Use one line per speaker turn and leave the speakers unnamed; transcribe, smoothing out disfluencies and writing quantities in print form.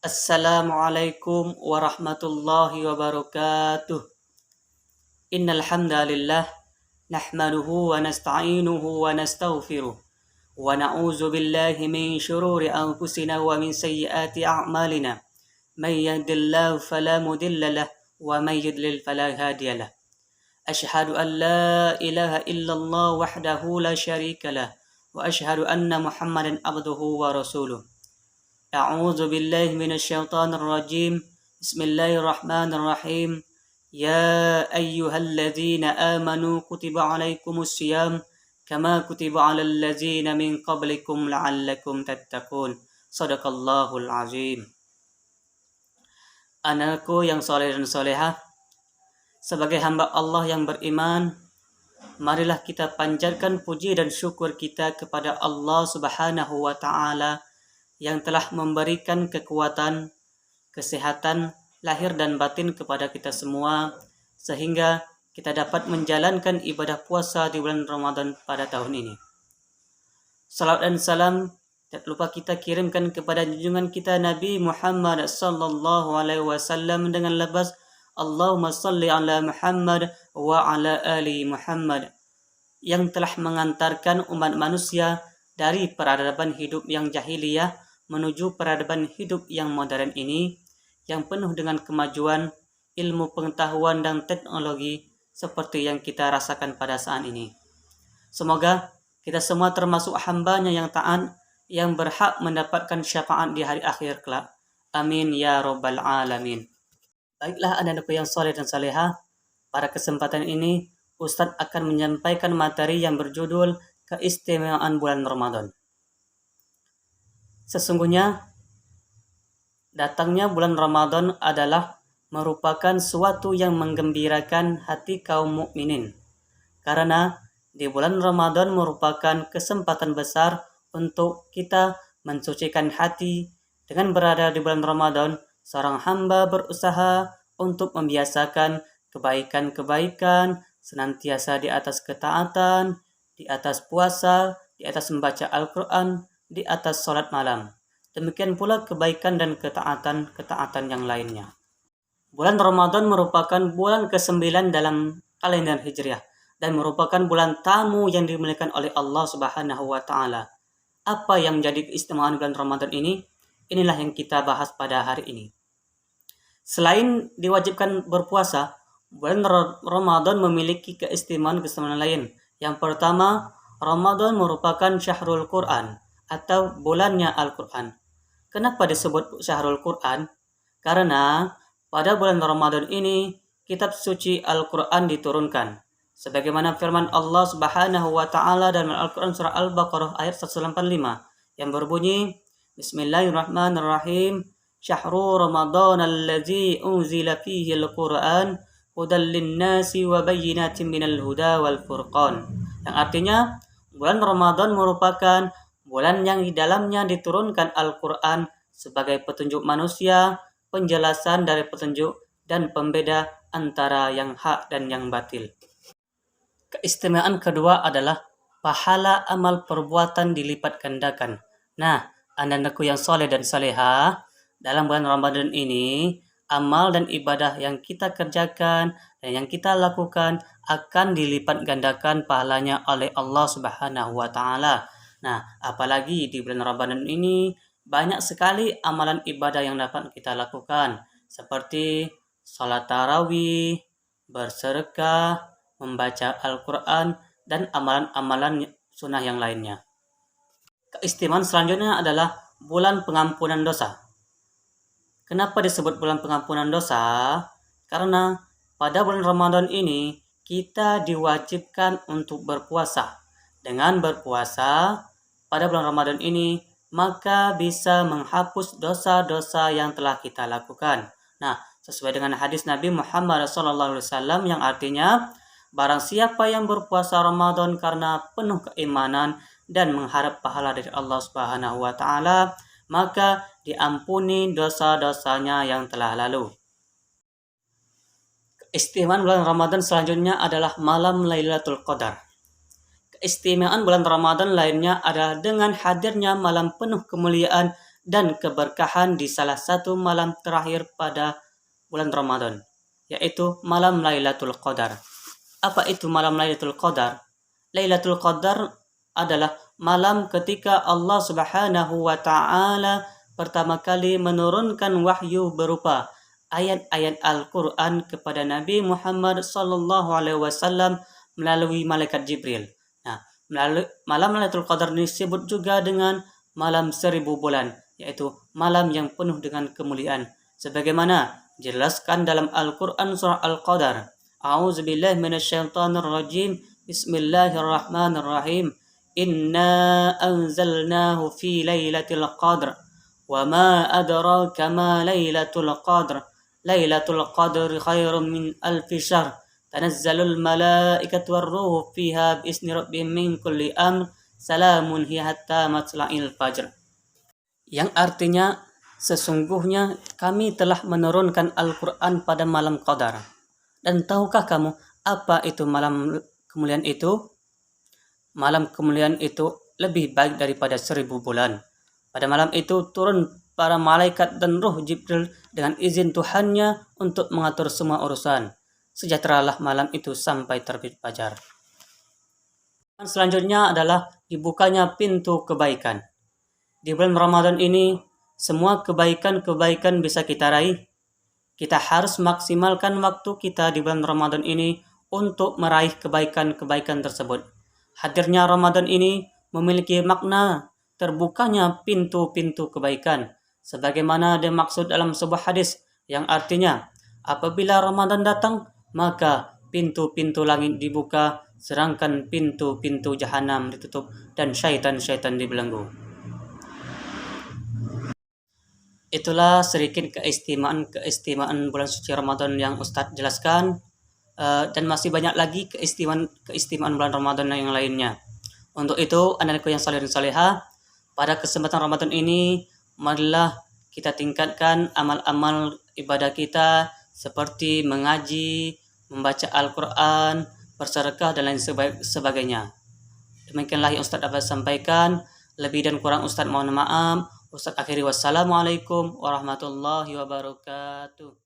Assalamualaikum warahmatullahi wabarakatuh. Innal hamdalillah nahmaduhu wa nasta'inuhu wa nastaghfiruh wa na'udzu billahi min shururi anfusina wa min sayyiati a'malina. May yahdihillahu fala mudilla lahu wa may yudlil fala hadiya lahu. Ashhadu an la ilaha illallah wahdahu la syarika lahu wa ashhadu anna Muhammadan abduhu wa rasuluh. أعوذ بالله من الشيطان الرجيم بسم الله الرحمن الرحيم يا أيها الذين آمنوا كتب عليكم الصيام كما كتب على الذين من قبلكم لعلكم تتقون صدق الله العظيم. Anakku yang soleh dan solehah, sebagai hamba Allah yang beriman, marilah kita panjatkan puji dan syukur kita kepada Allah Subhanahu wa Ta'ala yang telah memberikan kekuatan, kesehatan, lahir dan batin kepada kita semua, sehingga kita dapat menjalankan ibadah puasa di bulan Ramadan pada tahun ini. Salawat dan salam tak lupa kita kirimkan kepada junjungan kita Nabi Muhammad sallallahu alaihi wasallam dengan lafaz Allahumma salli ala Muhammad wa ala ali Muhammad, yang telah mengantarkan umat manusia dari peradaban hidup yang jahiliyah menuju peradaban hidup yang modern ini, yang penuh dengan kemajuan, ilmu pengetahuan dan teknologi seperti yang kita rasakan pada saat ini. Semoga kita semua termasuk hambanya yang taat, yang berhak mendapatkan syafaat di hari akhir kelak. Amin ya rabbal alamin. Baiklah anak-anakku yang soleh dan salehah, pada kesempatan ini Ustadz akan menyampaikan materi yang berjudul Keistimewaan Bulan Ramadan. Sesungguhnya, datangnya bulan Ramadan adalah merupakan suatu yang menggembirakan hati kaum mukminin. Karena di bulan Ramadan merupakan kesempatan besar untuk kita mensucikan hati. Dengan berada di bulan Ramadan, seorang hamba berusaha untuk membiasakan kebaikan-kebaikan, senantiasa di atas ketaatan, di atas puasa, di atas membaca Al-Quran, di atas sholat malam. Demikian pula kebaikan dan ketaatan yang lainnya. Bulan Ramadan merupakan bulan ke-9 dalam kalender Hijriah dan merupakan bulan tamu yang dimuliakan oleh Allah Subhanahu wa Ta'ala. Apa yang menjadi keistimewaan bulan Ramadan ini? Inilah yang kita bahas pada hari ini. Selain diwajibkan berpuasa, bulan Ramadan memiliki keistimewaan lain. Yang pertama, Ramadan merupakan syahrul Quran atau bulannya Al-Quran. Kenapa disebut syahrul Quran? Karena pada bulan Ramadan ini kitab suci Al-Quran diturunkan. Sebagaimana firman Allah Subhanahu wa Ta'ala dalam Al-Quran surah Al-Baqarah ayat 185 yang berbunyi, Bismillahirrahmanirrahim, Syahrul Ramadan alladzi unzila fihi al-Quran hudan lin-nasi wa bayyinatin minal huda wal furqan. Yang artinya, bulan Ramadan merupakan bulan yang di dalamnya diturunkan Al-Quran sebagai petunjuk manusia, penjelasan dari petunjuk, dan pembeda antara yang hak dan yang batil. Keistimewaan kedua adalah pahala amal perbuatan dilipat gandakan. Nah, anak-anakku yang soleh dan salehah, dalam bulan Ramadan ini, amal dan ibadah yang kita kerjakan dan yang kita lakukan akan dilipat gandakan pahalanya oleh Allah Subhanahu wa Ta'ala. Nah, apalagi di bulan Ramadan ini banyak sekali amalan ibadah yang dapat kita lakukan, seperti salat tarawih, bersedekah, membaca Al-Quran, dan amalan-amalan sunnah yang lainnya. Keistimewaan selanjutnya adalah bulan pengampunan dosa. Kenapa disebut bulan pengampunan dosa? Karena pada bulan Ramadan ini kita diwajibkan untuk berpuasa. Dengan berpuasa pada bulan Ramadan ini, maka bisa menghapus dosa-dosa yang telah kita lakukan. Nah, sesuai dengan hadis Nabi Muhammad SAW yang artinya, barang siapa yang berpuasa Ramadan karena penuh keimanan dan mengharap pahala dari Allah Subhanahu wa Ta'ala, maka diampuni dosa-dosanya yang telah lalu. Keistimewaan bulan Ramadan selanjutnya adalah malam Lailatul Qadar. Keistimewaan bulan Ramadan lainnya adalah dengan hadirnya malam penuh kemuliaan dan keberkahan di salah satu malam terakhir pada bulan Ramadan, yaitu malam Lailatul Qadar. Apa itu malam Lailatul Qadar? Lailatul Qadar adalah malam ketika Allah Subhanahu wa taala pertama kali menurunkan wahyu berupa ayat-ayat Al-Qur'an kepada Nabi Muhammad sallallahu alaihi wasallam melalui malaikat Jibril. Nah, malam Lailatul Qadar disebut juga dengan malam 1000 bulan, yaitu malam yang penuh dengan kemuliaan. Sebagaimana dijelaskan dalam Al-Quran surah Al-Qadar. A'udzubillahi minasyaitonir rajim. Bismillahirrahmanirrahim. Inna anzalnahu fi lailatul qadr. Wa ma adraka ma lailatul qadr. Lailatul qadr khairum min alfi syahr. Tanazzalul malaikatu warruhu fiha biizni rabbihim min kulli amr. Salamun hiya hatta matla'il fajr. Yang artinya sesungguhnya kami telah menurunkan Al-Quran pada malam Qadar. Dan tahukah kamu apa itu malam kemuliaan itu? Malam kemuliaan itu lebih baik daripada 1000 bulan. Pada malam itu turun para malaikat dan ruh Jibril dengan izin Tuhannya untuk mengatur semua urusan. Sejahteralah malam itu sampai terbit fajar. Selanjutnya adalah dibukanya pintu kebaikan. Di bulan Ramadan ini, semua kebaikan-kebaikan bisa kita raih. Kita harus maksimalkan waktu kita di bulan Ramadan ini untuk meraih kebaikan-kebaikan tersebut. Hadirnya Ramadan ini memiliki makna terbukanya pintu-pintu kebaikan. Sebagaimana dimaksud dalam sebuah hadis yang artinya, apabila Ramadan datang, maka pintu-pintu langit dibuka, sedangkan pintu-pintu jahanam ditutup dan syaitan-syaitan dibelenggu. Itulah sedikit keistimewaan bulan suci Ramadan yang Ustadz jelaskan, dan masih banyak lagi keistimewaan bulan Ramadan yang lainnya. Untuk itu, anak-anakku yang saleh dan saleha, pada kesempatan Ramadan ini, marilah kita tingkatkan amal-amal ibadah kita seperti mengaji, membaca Al-Quran, bersedekah dan lain sebagainya. Demikianlah yang Ustaz dapat sampaikan. Lebih dan kurang Ustaz mohon maaf. Ustaz akhiri wassalamualaikum warahmatullahi wabarakatuh.